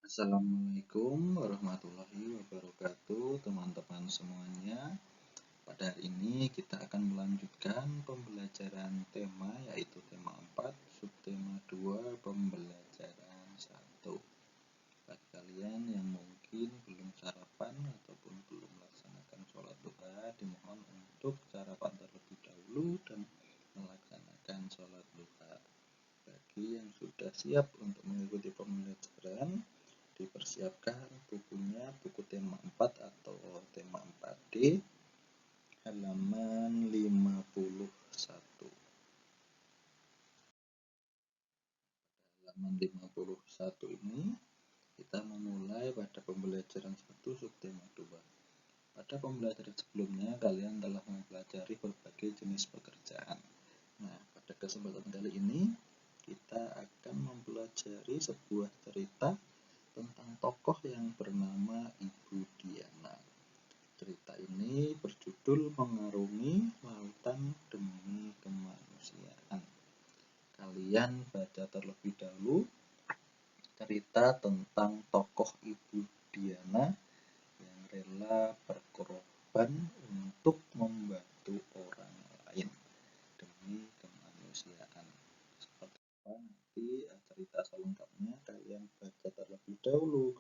Assalamualaikum warahmatullahi wabarakatuh, teman-teman semuanya. Pada hari ini kita akan melanjutkan pembelajaran tema, yaitu tema 4, subtema 2, pembelajaran 1. Bagi kalian yang mungkin belum sarapan ataupun belum melaksanakan sholat duha, dimohon untuk sarapan terlebih dahulu dan melaksanakan sholat duha. Bagi yang sudah siap untuk mengikuti pembelajaran, dipersiapkan bukunya, buku tema 4 atau tema 4D, halaman 51. Halaman 51 ini kita memulai pada pembelajaran 1 subtema 2. Pada pembelajaran sebelumnya kalian telah mempelajari berbagai jenis pekerjaan. Nah, pada kesempatan kali ini kita akan mempelajari sebuah cerita tentang tokoh yang bernama Ibu Diana. Cerita ini berjudul Mengarungi Lautan Demi Kemanusiaan. Kalian baca terlebih dahulu cerita tentang tokoh Ibu Diana yang rela berkorban untuk membantu orang lain demi kemanusiaan. Seperti apa nanti cerita selengkapnya kalian baca terlebih dahulu,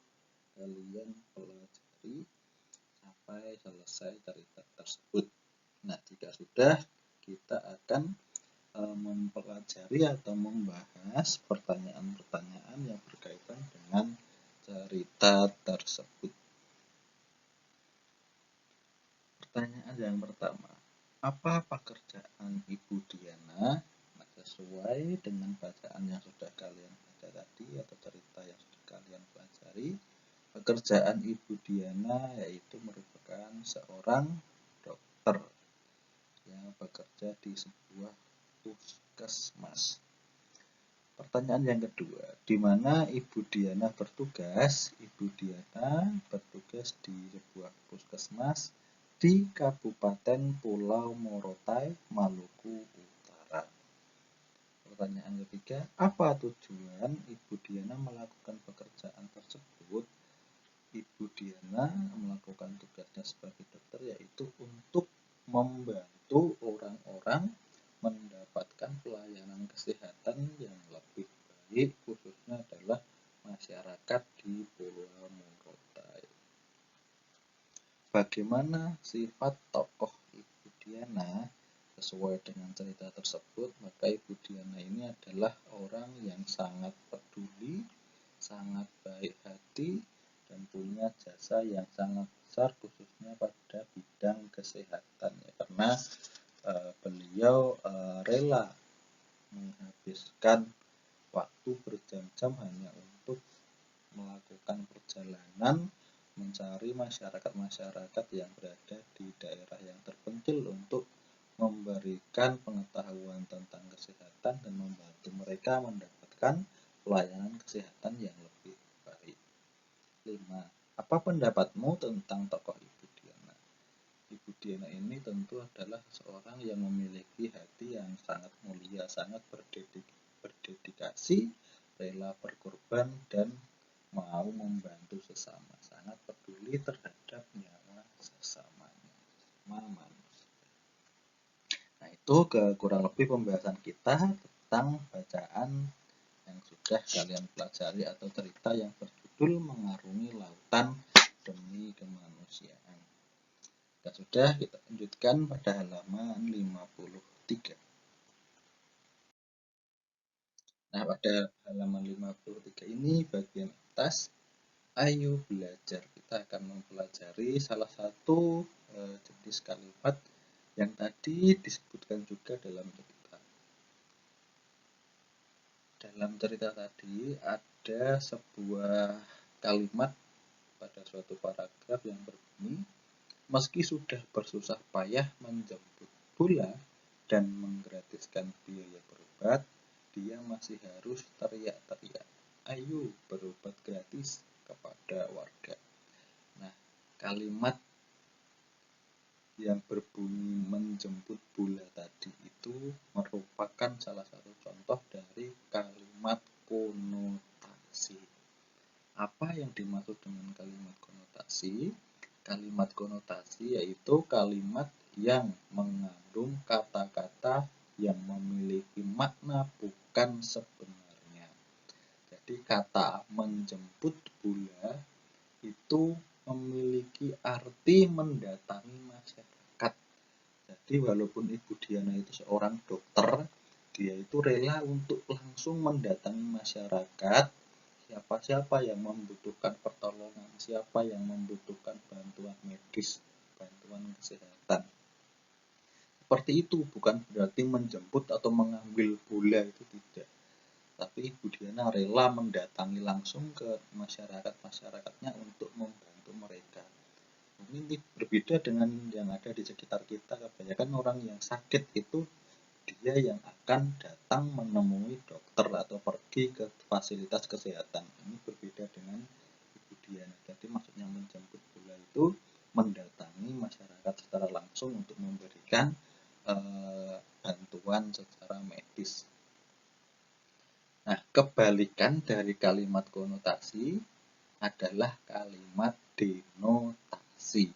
kalian pelajari sampai selesai cerita tersebut. Nah, jika sudah, kita akan mempelajari atau membahas pertanyaan-pertanyaan yang berkaitan dengan cerita tersebut. Pertanyaan yang pertama, apa pekerjaan Ibu Diana? Nah, sesuai dengan bacaan yang sudah kalian baca tadi atau cerita yang sudah kalian pelajari, pekerjaan Ibu Diana yaitu merupakan seorang dokter yang bekerja di sebuah puskesmas. Pertanyaan yang kedua, di mana Ibu Diana bertugas? Ibu Diana bertugas di sebuah puskesmas di Kabupaten Pulau Morotai, Maluku Utara. Pertanyaan ketiga, apa tujuan Ibu Diana melakukan pekerjaan tersebut? Ibu Diana melakukan tugasnya sebagai dokter yaitu untuk membantu orang-orang mendapatkan pelayanan kesehatan yang lebih baik, khususnya adalah masyarakat di Pulau Morotai. Bagaimana sifat tokoh Ibu Diana? Sesuai dengan cerita tersebut, maka Ibu Diana ini adalah orang yang sangat peduli, sangat baik hati, dan punya jasa yang sangat besar khususnya pada bidang kesehatan, ya, karena beliau rela menghabiskan waktu berjam-jam hanya untuk melakukan perjalanan mencari masyarakat-masyarakat yang berada di daerah yang terpencil untuk memberikan pengetahuan tentang kesehatan dan membantu mereka mendapatkan pelayanan kesehatan yang lebih baik. 5. Apa pendapatmu tentang tokoh Ibu Diana? Ibu Diana ini tentu adalah seorang yang memiliki hati yang sangat mulia, sangat berdedikasi, rela berkorban, dan mau membantu sesama, sangat peduli terhadap nyawa sesamanya, sesama manusia. Nah, itu kurang lebih pembahasan kita tentang bacaan yang sudah kalian pelajari atau cerita yang berjudul Mengarungi Lautan Demi Kemanusiaan. Dan sudah, kita lanjutkan pada halaman 53. Nah, pada halaman 53 ini bagian atas, ayo belajar. Kita akan mempelajari salah satu jenis kalimat yang tadi disebutkan juga dalam cerita. Dalam cerita tadi ada sebuah kalimat pada suatu paragraf yang berbunyi, meski sudah bersusah payah menjemput bola dan menggratiskan biaya berobat, dia masih harus teriak-teriak, ayo berobat gratis kepada warga. Nah, kalimat yang berbunyi menjemput bola tadi itu merupakan salah satu contoh dari kalimat konotasi. Apa yang dimaksud dengan kalimat konotasi? Kalimat konotasi yaitu kalimat yang mengandung kata-kata yang memiliki makna bukan sebenarnya. Jadi kata menjemput bola itu memiliki arti mendatangi masyarakat. Jadi walaupun Ibu Diana itu seorang dokter, dia itu rela untuk langsung mendatangi masyarakat, siapa-siapa yang membutuhkan pertolongan, siapa yang membutuhkan bantuan medis, bantuan kesehatan. Seperti itu, bukan berarti menjemput atau mengambil bola, itu tidak. Tapi Ibu Diana rela mendatangi langsung ke masyarakat-masyarakatnya untuk membantu mereka. Ini berbeda dengan yang ada di sekitar kita. Kebanyakan orang yang sakit itu dia yang akan datang menemui dokter atau pergi ke fasilitas kesehatan. Ini berbeda dengan Ibu Diana. Jadi maksudnya menjemput bola itu mendatangi masyarakat secara langsung untuk memberikan bantuan secara medis. Nah, kebalikan dari kalimat konotasi adalah kalimat denotasi.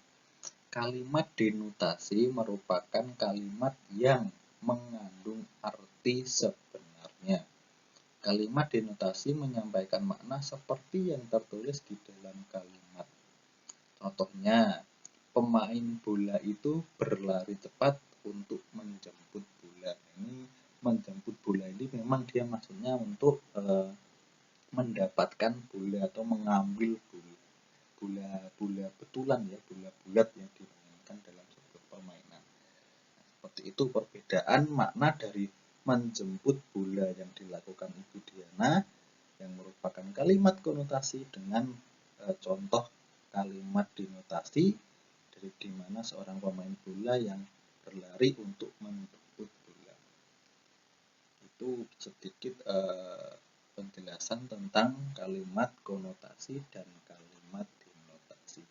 Kalimat denotasi merupakan kalimat yang mengandung arti sebenarnya. Kalimat denotasi menyampaikan makna seperti yang tertulis di dalam kalimat. Contohnya, pemain bola itu berlari cepat untuk menjemput bola. Ini menjemput bola ini memang dia maksudnya untuk mendapatkan bola atau mengambil bola betulan ya, bola bulat yang dimainkan dalam sebuah permainan. Nah, seperti itu perbedaan makna dari menjemput bola yang dilakukan Ibu Diana yang merupakan kalimat konotasi dengan contoh kalimat denotasi dari dimana seorang pemain bola yang berlari untuk menjemput bola. Itu sedikit penjelasan tentang kalimat konotasi dan kalimat denotasi.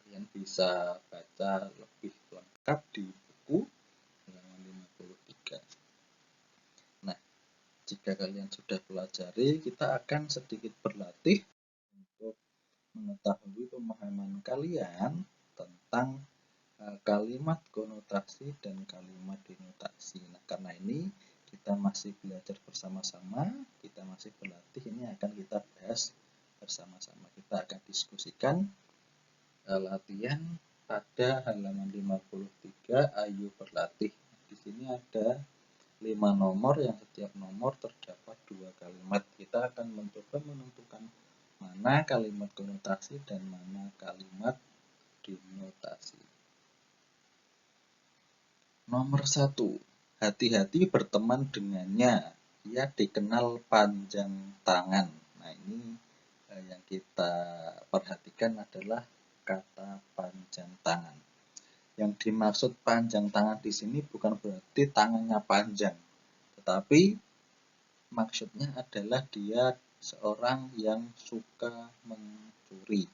Kalian bisa baca lebih lengkap di buku halaman 53. Nah, jika kalian sudah pelajari, kita akan sedikit berlatih untuk mengetahui pemahaman kalian tentang kalimat konotasi dan kalimat denotasi. Nah, karena ini kita masih belajar bersama-sama, kita masih berlatih, ini akan kita bahas bersama-sama. Kita akan diskusikan latihan pada halaman 53, ayo berlatih. Di sini ada 5 nomor, yang setiap nomor terdapat 2 kalimat. Kita akan mencoba menentukan mana kalimat konotasi dan mana kalimat denotasi. Nomor 1, hati-hati berteman dengannya, ia dikenal panjang tangan. Nah, ini yang kita perhatikan adalah kata panjang tangan. Yang dimaksud panjang tangan di sini bukan berarti tangannya panjang, tetapi maksudnya adalah dia seorang yang suka mencuri.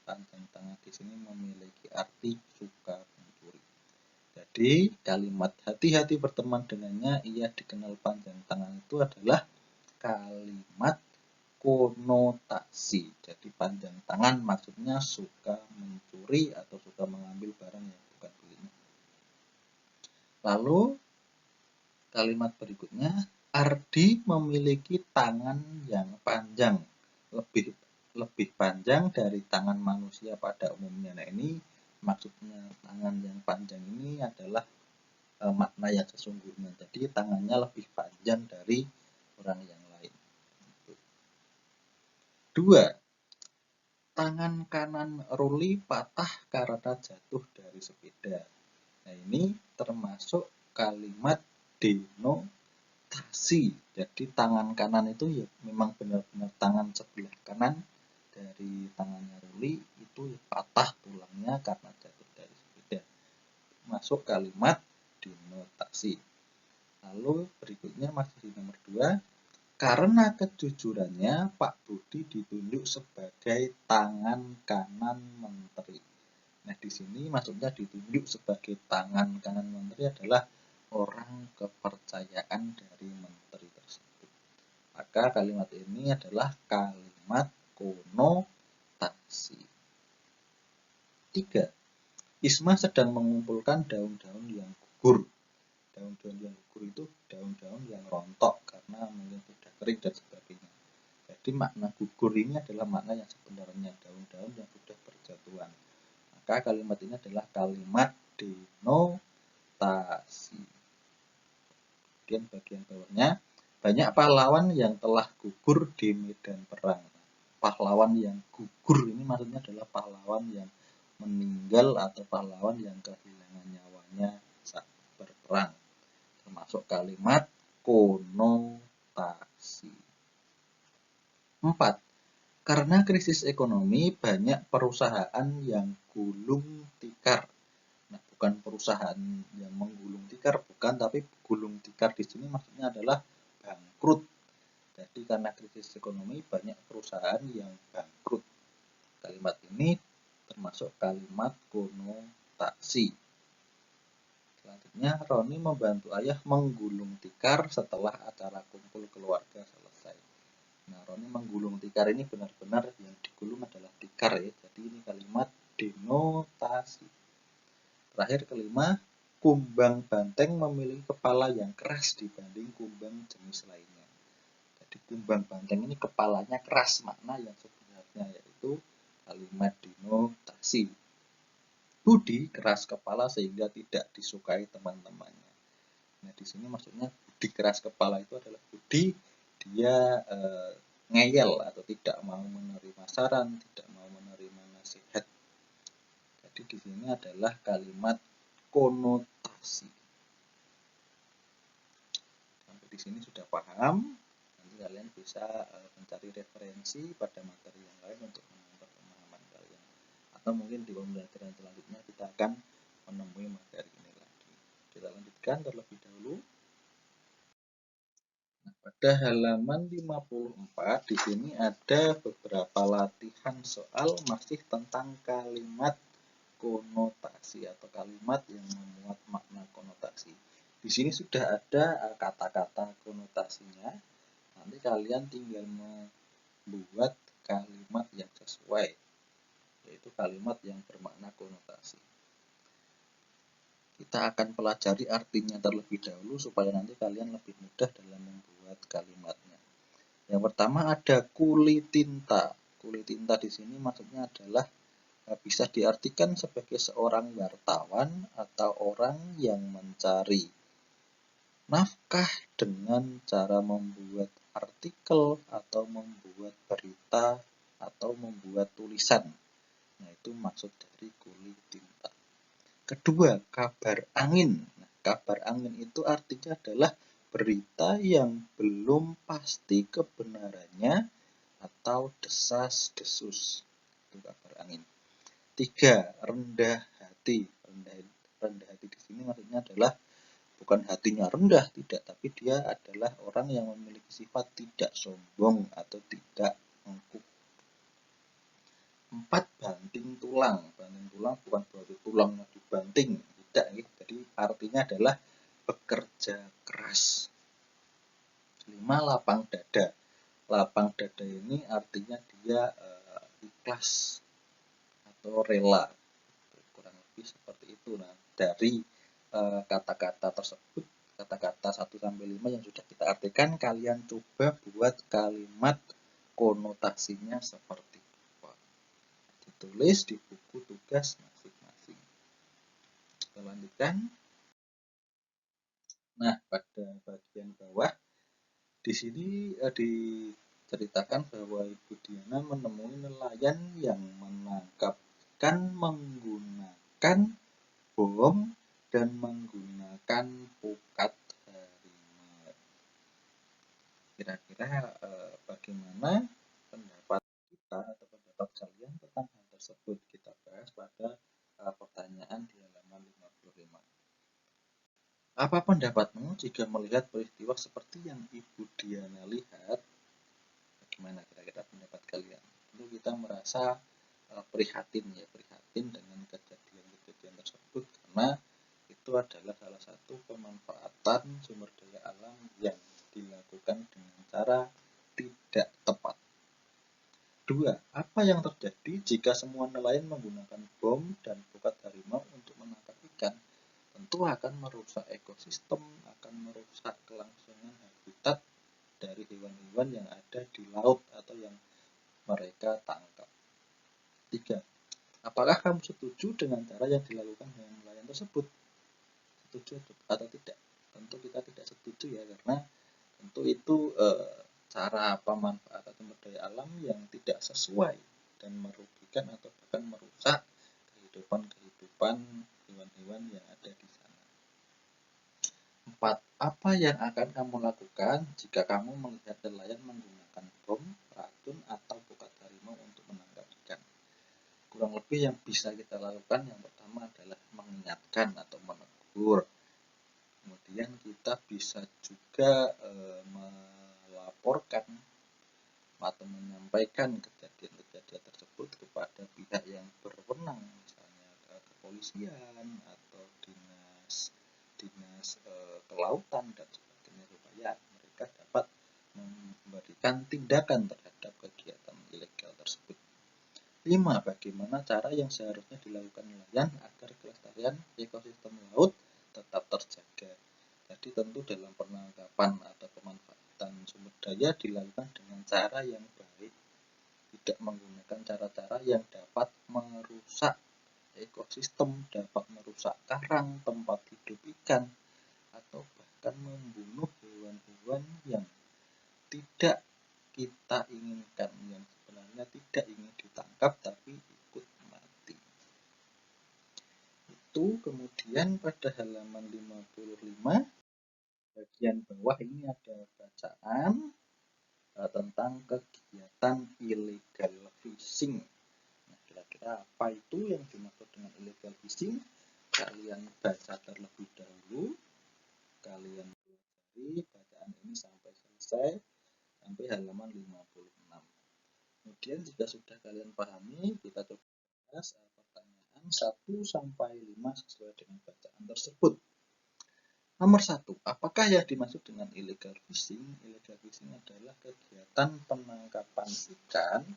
Panjang tangan di sini memiliki arti suka mencuri. Jadi kalimat hati-hati berteman dengannya, ia dikenal panjang tangan itu adalah kalimat konotasi. Jadi panjang tangan maksudnya suka mencuri atau suka mengambil barang yang bukan miliknya. Lalu kalimat berikutnya, Ardi memiliki tangan yang panjang, lebih panjang dari tangan manusia pada umumnya. Nah, ini maksudnya tangan yang panjang ini adalah makna yang sesungguhnya. Jadi tangannya lebih panjang dari orang yang lain. 2. Tangan kanan Ruli patah karena jatuh dari sepeda. Nah, ini termasuk kalimat denotasi. Jadi tangan kanan itu ya memang benar-benar tangan sebelah kanan dari tangannya Ruli itu patah tulangnya karena jatuh dari sepeda. Masuk kalimat denotasi. Lalu berikutnya masih di nomor 2. Karena kejujurannya, Pak Budi ditunjuk sebagai tangan kanan menteri. Nah, di sini maksudnya ditunjuk sebagai tangan kanan menteri adalah orang kepercayaan dari menteri tersebut. Maka kalimat ini adalah kalimat konotasi. 3. Isma sedang mengumpulkan daun-daun yang gugur. Daun-daun yang gugur itu daun-daun yang rontok karena mungkin sudah kering dan sebagainya. Jadi makna gugur ini adalah makna yang sebenarnya, daun-daun yang sudah berjatuhan. Maka kalimat ini adalah kalimat denotasi. Kemudian bagian bawahnya, banyak pahlawan yang telah gugur di medan perang. Pahlawan yang gugur ini maksudnya adalah pahlawan yang meninggal atau pahlawan yang kehilangan nyawanya saat berperang. Termasuk kalimat konotasi. 4. Karena krisis ekonomi, banyak perusahaan yang gulung tikar. Nah, bukan perusahaan yang menggulung tikar, bukan, tapi gulung tikar di sini maksudnya adalah bangkrut. Jadi karena krisis ekonomi, banyak perusahaan yang bangkrut. Kalimat ini termasuk kalimat konotasi. Selanjutnya, Roni membantu ayah menggulung tikar setelah acara kumpul keluarga selesai. Nah, Roni menggulung tikar ini benar-benar yang digulung adalah tikar ya. Jadi ini kalimat denotasi. Terakhir kelima, kumbang banteng memiliki kepala yang keras dibanding kumbang jenis lainnya. Jadi kumbang banteng ini kepalanya keras, makna yang sebenarnya yaitu kalimat denotasi. Budi keras kepala sehingga tidak disukai teman-temannya. Nah, di sini maksudnya Budi keras kepala itu adalah Budi dia ngeyel atau tidak mau menerima saran, tidak mau menerima nasihat. Jadi di sini adalah kalimat konotasi. Sampai di sini sudah paham. Nanti kalian bisa mencari referensi pada materi yang lain untuk menambah pemahaman kalian. Atau mungkin di pembelajaran selanjutnya kita akan menemui materi ini lagi. Kita lanjutkan terlebih dahulu. Nah, pada halaman 54 di sini ada beberapa latihan soal masih tentang kalimat konotasi atau kalimat yang memuat makna konotasi. Di sini sudah ada kata-kata konotasinya. Nanti kalian tinggal membuat kalimat yang sesuai, yaitu kalimat yang bermakna konotasi. Kita akan pelajari artinya terlebih dahulu supaya nanti kalian lebih mudah dalam membuat kalimatnya. Yang pertama ada kulit tinta. Kulit tinta di sini maksudnya adalah bisa diartikan sebagai seorang wartawan atau orang yang mencari nafkah dengan cara membuat artikel atau membuat berita atau membuat tulisan. Nah, itu maksud dari kulit tinta. Kedua, kabar angin. Nah, kabar angin itu artinya adalah berita yang belum pasti kebenarannya atau desas-desus. Itu kabar angin. 3. Rendah hati. Rendah hati di sini maksudnya adalah bukan hatinya rendah, tidak, tapi dia adalah orang yang memiliki sifat tidak sombong atau tidak angkuh. 4. Banting tulang. Banting tulang bukan berarti tulangnya dibanting, tidak. Jadi artinya adalah bekerja keras. 5. Lapang dada. Lapang dada ini artinya dia ikhlas atau rela, kurang lebih seperti itu. Nah, dari kata-kata tersebut, kata-kata 1-5 yang sudah kita artikan, kalian coba buat kalimat konotasinya seperti apa. Ditulis di buku tugas masing-masing. Kita lanjutkan. Nah, pada bagian bawah di sini diceritakan bahwa Ibu Diana menemui nelayan yang menangkap ikan menggunakan bom dan menggunakan pukat harimau. Kira-kira bagaimana pendapat kita atau pendapat kalian tentang hal tersebut? Kita bahas pada pertanyaan di halaman 55. Apa pendapatmu jika melihat peristiwa seperti yang Ibu Diana lihat? Bagaimana kira-kira pendapat kalian? Tentu kita merasa prihatin dengan kejadian-kejadian tersebut, karena itu adalah salah satu pemanfaatan sumber daya alam yang dilakukan dengan cara tidak tepat. 2. Apa yang terjadi jika semua nelayan menggunakan bom dan pukat harimau untuk menangkap ikan? Tentu akan merusak ekosistem, akan merusak kelangsungan habitat dari hewan-hewan yang ada di laut atau yang mereka tangkap. 3. Apakah kamu setuju dengan cara yang dilakukan dengan nelayan tersebut? Setuju atau tidak? Tentu kita tidak setuju ya, karena tentu itu cara pemanfaatan sumber daya alam yang tidak sesuai dan merugikan atau bahkan merusak kehidupan hewan-hewan yang ada di sana. 4. Apa yang akan kamu lakukan jika kamu melihat nelayan menggunakan bom, racun, atau pukat harimau untuk menangkap ikan? Kurang lebih yang bisa kita lakukan yang pertama adalah mengingatkan atau menegur. Kemudian kita bisa juga melaporkan atau menyampaikan kejadian-kejadian tersebut kepada pihak yang berwenang, misalnya kepolisian atau dinas kelautan dan sebagainya, supaya mereka dapat memberikan tindakan terhadap kegiatan ilegal tersebut. 5. Bagaimana cara yang seharusnya dilakukan nelayan agar kelestarian ekosistem laut tetap terjaga? Jadi tentu dalam penangkapan atau pemanfaatan sumber daya dilakukan dengan cara yang baik, tidak menggunakan cara-cara yang dapat merusak ekosistem, dapat merusak karang, tempat hidup ikan, atau bahkan membunuh hewan-hewan yang tidak kita inginkan, yang sebenarnya tidak ingin ditangkap tapi ikut mati. Itu kemudian pada halaman 55 bagian bawah ini ada bacaan tentang kegiatan illegal fishing. Nah, kira-kira apa itu yang dimaksud dengan illegal fishing? Kalian baca terlebih dahulu, kalian pelajari bacaan ini sampai selesai, sampai halaman 56. Kemudian jika sudah kalian pahami, kita coba bahas pertanyaan 1-5 sesuai dengan bacaan tersebut. Nomor 1, apakah yang dimaksud dengan illegal fishing? Illegal fishing adalah kegiatan penangkapan ikan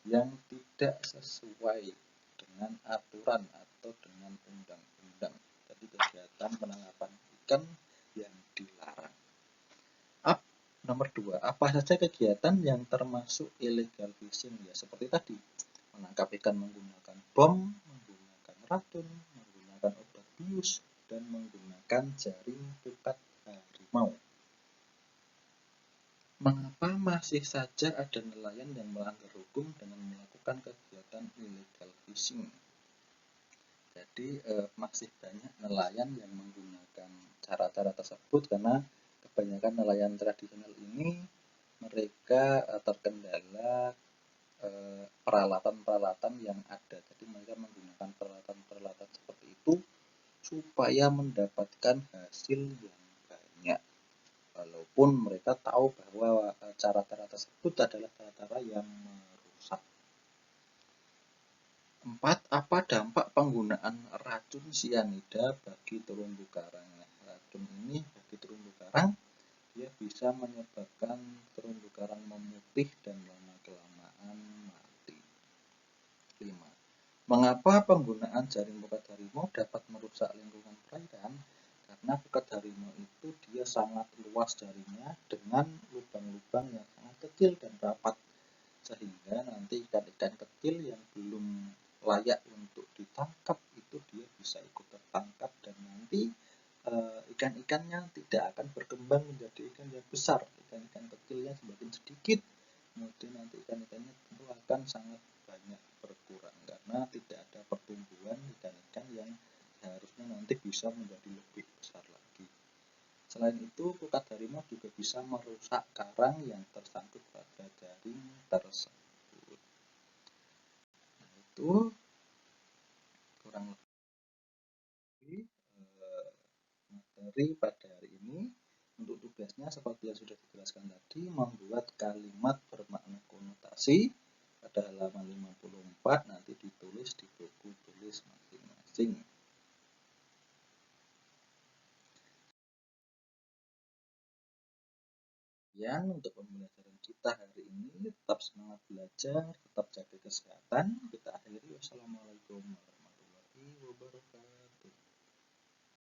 yang tidak sesuai dengan aturan atau dengan undang-undang. Jadi kegiatan penangkapan ikan yang dilarang. Nomor 2, apa saja kegiatan yang termasuk illegal fishing? Ya seperti tadi, menangkap ikan menggunakan bom, menggunakan racun, menggunakan obat bius, dan menggunakan jaring pukat harimau. Mengapa masih saja ada nelayan yang melanggar hukum dengan melakukan kegiatan illegal fishing? Jadi masih banyak nelayan yang menggunakan cara-cara tersebut karena kebanyakan nelayan tradisional ini mereka terkendala peralatan-peralatan yang ada. Jadi mereka menggunakan peralatan-peralatan seperti itu supaya mendapatkan hasil yang banyak. Walaupun mereka tahu bahwa cara-cara tersebut adalah cara-cara yang merusak. 4. Apa dampak penggunaan racun sianida bagi terumbu karang? Racun ini bagi terumbu karang, dia bisa menyebabkan terumbu karang memutih dan lama-kelamaan mati. 5. Mengapa penggunaan jaring pukat harimau dapat merusak lingkungan perairan? Karena pukat harimau itu dia sangat luas jaringnya dengan lubang-lubang yang sangat kecil dan rapat, sehingga nanti ikan-ikan kecil yang belum layak untuk ditangkap itu dia bisa ikut tertangkap, dan nanti ikan-ikannya tidak akan berkembang menjadi ikan yang besar. Ikan-ikan kecilnya semakin sedikit, kemudian nanti ikan-ikannya tentu akan sangat banyak berkurang karena tidak ada pertumbuhan ikan-ikan yang seharusnya nanti bisa menjadi lebih besar lagi. Selain itu, pukat harimau juga bisa merusak karang yang tersangkut pada jaring tersebut. Nah, itu kurang lebih materi pada hari ini. Untuk tugasnya seperti yang sudah dijelaskan tadi, membuat kalimat bermakna konotasi pada halaman 54, nanti ditulis di buku tulis masing-masing. Untuk pembelajaran kita hari ini. Tetap semangat belajar, tetap jaga kesehatan. Kita akhiri. Wassalamualaikum warahmatullahi wabarakatuh.